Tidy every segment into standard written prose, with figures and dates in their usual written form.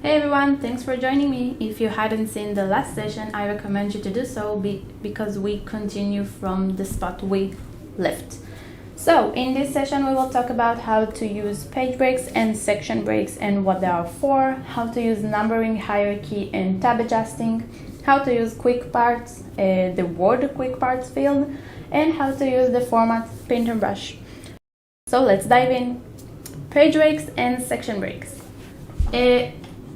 Hey everyone, thanks for joining me. If you hadn't seen the last session, I recommend you to do so because we continue from the spot we left. So in this session, we will talk about how to use page breaks and section breaks and what they are for, how to use numbering, hierarchy, and tab adjusting, how to use quick parts, the word quick parts field, and how to use the format paint brush. So let's dive in. Page breaks and section breaks.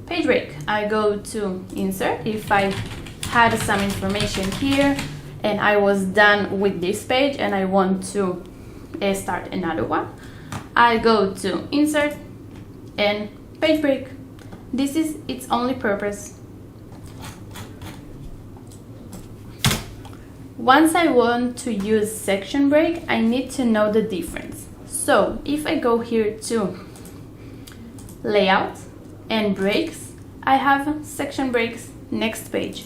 Page break, I go to insert. If I had some information here and I was done with this page and I want to start another one, I go to insert and page break. This is its only purpose. Once I want to use section break, I need to know the difference. So if I go here to layout and breaks, I have section breaks next page.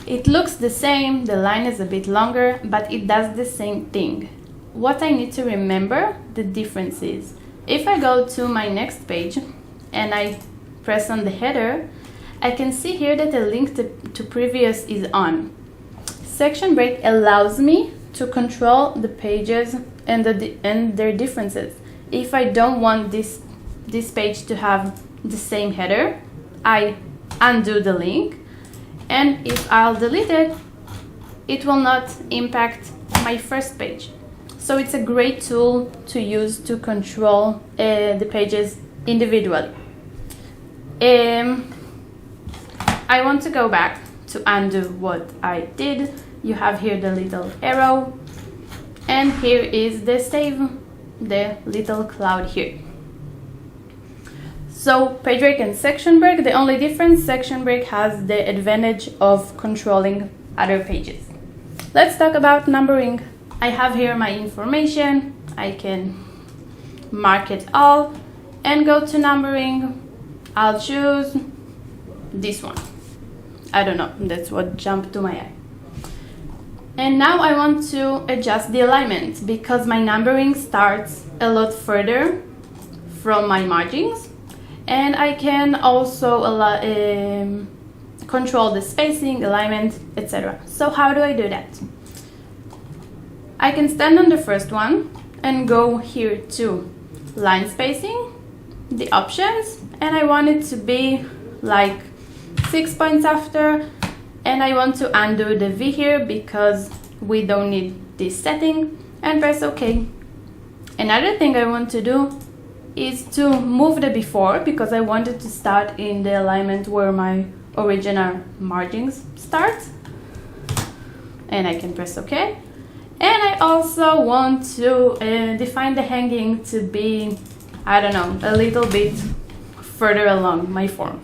It looks the same, the line is a bit longer, but it does the same thing. What I need to remember, the difference is, if I go to my next page and I press on the header, I can see here that the link to previous is on. Section break allows me to control the pages and their differences. If I don't want this page to have the same header, I undo the link, and if I'll delete it, it will not impact my first page. So it's a great tool to use to control the pages individually. I want to go back to undo what I did. You have here the little arrow, and here is the save, the little cloud here. So page break and section break, the only difference, section break has the advantage of controlling other pages. Let's talk about numbering. I have here my information. I can mark it all and go to numbering. I'll choose this one. I don't know, that's what jumped to my eye. And now I want to adjust the alignment because my numbering starts a lot further from my margins, and I can also control the spacing, alignment, etc. So how do I do that? I can stand on the first one and go here to line spacing, the options, and I want it to be like 6 points after. And I want to undo the V here because we don't need this setting, and press OK. Another thing I want to do is to move the before because I wanted to start in the alignment where my original margins start. And I can press OK. And I also want to define the hanging to be, I don't know, a little bit further along my form.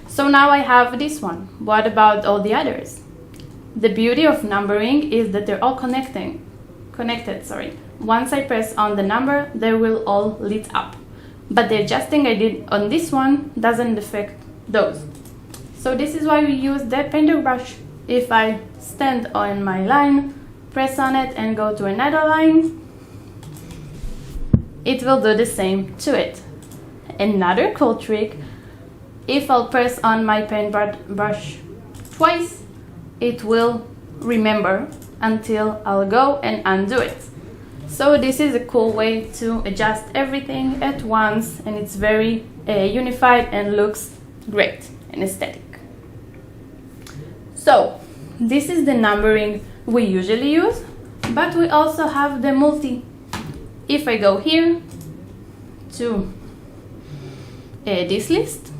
So now I have this one. What about all the others? The beauty of numbering is that they're all connected. Once I press on the number, they will all lit up. But the adjusting I did on this one doesn't affect those. So this is why we use the painter brush. If I stand on my line, press on it and go to another line, it will do the same to it. Another cool trick, if I'll press on my paint brush twice, it will remember until I'll go and undo it. So this is a cool way to adjust everything at once, and it's very unified and looks great and aesthetic. So this is the numbering we usually use, but we also have the multi. If I go here to this list,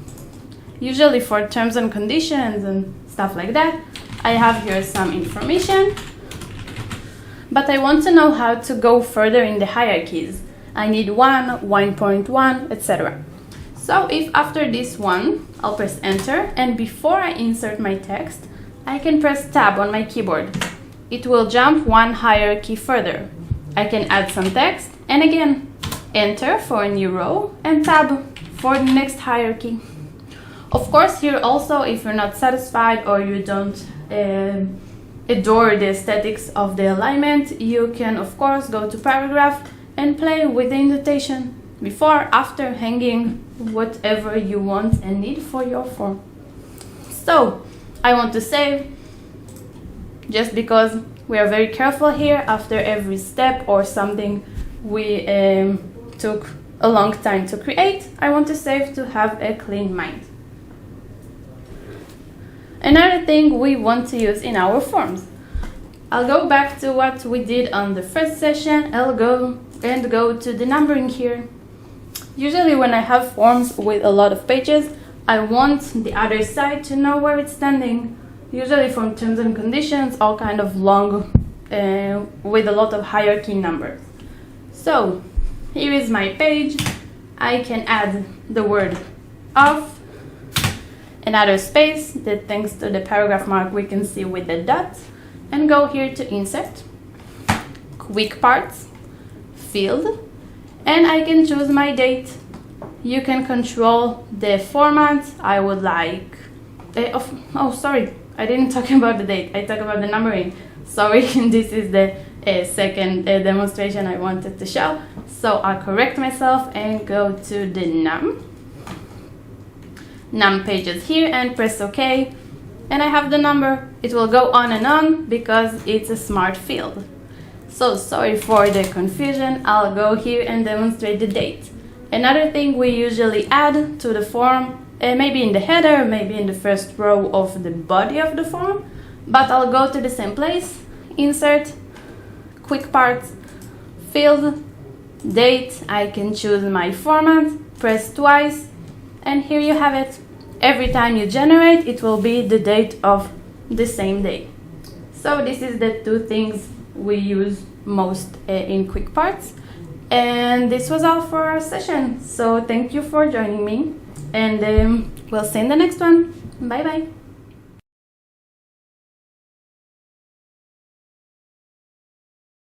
usually for terms and conditions and stuff like that, I have here some information, but I want to know how to go further in the hierarchies. I need 1, 1.1, etc. So if after this one, I'll press enter, and before I insert my text, I can press tab on my keyboard. It will jump one hierarchy further. I can add some text, and again, enter for a new row, and tab for the next hierarchy. Of course, here also, if you're not satisfied or you don't adore the aesthetics of the alignment, you can of course go to paragraph and play with the indentation. before, after, hanging, whatever you want and need for your form. So I want to save, just because we are very careful here. After every step or something we took a long time to create, I want to save to have a clean mind. Another thing we want to use in our forms. I'll go back to what we did on the first session. I'll go to the numbering here. Usually when I have forms with a lot of pages, I want the other side to know where it's standing. Usually from terms and conditions, all kind of long, with a lot of hierarchy numbers. So here is my page. I can add the word of, another space that thanks to the paragraph mark we can see with the dot, and go here to insert, quick parts, field, and I can choose my date. You can control the format. I would like, oh sorry, I didn't talk about the date, I talked about the numbering. Sorry, this is the second demonstration I wanted to show. So I'll correct myself and go to the num pages here and press OK. And I have the number. It will go on and on because it's a smart field. So sorry for the confusion. I'll go here and demonstrate the date. Another thing we usually add to the form, maybe in the header, maybe in the first row of the body of the form, but I'll go to the same place, insert, quick parts, field, date. I can choose my format, press twice, and here you have it. Every time you generate, it will be the date of the same day. So this is the two things we use most in quick parts. And this was all for our session. So thank you for joining me, and we'll see you in the next one. Bye bye.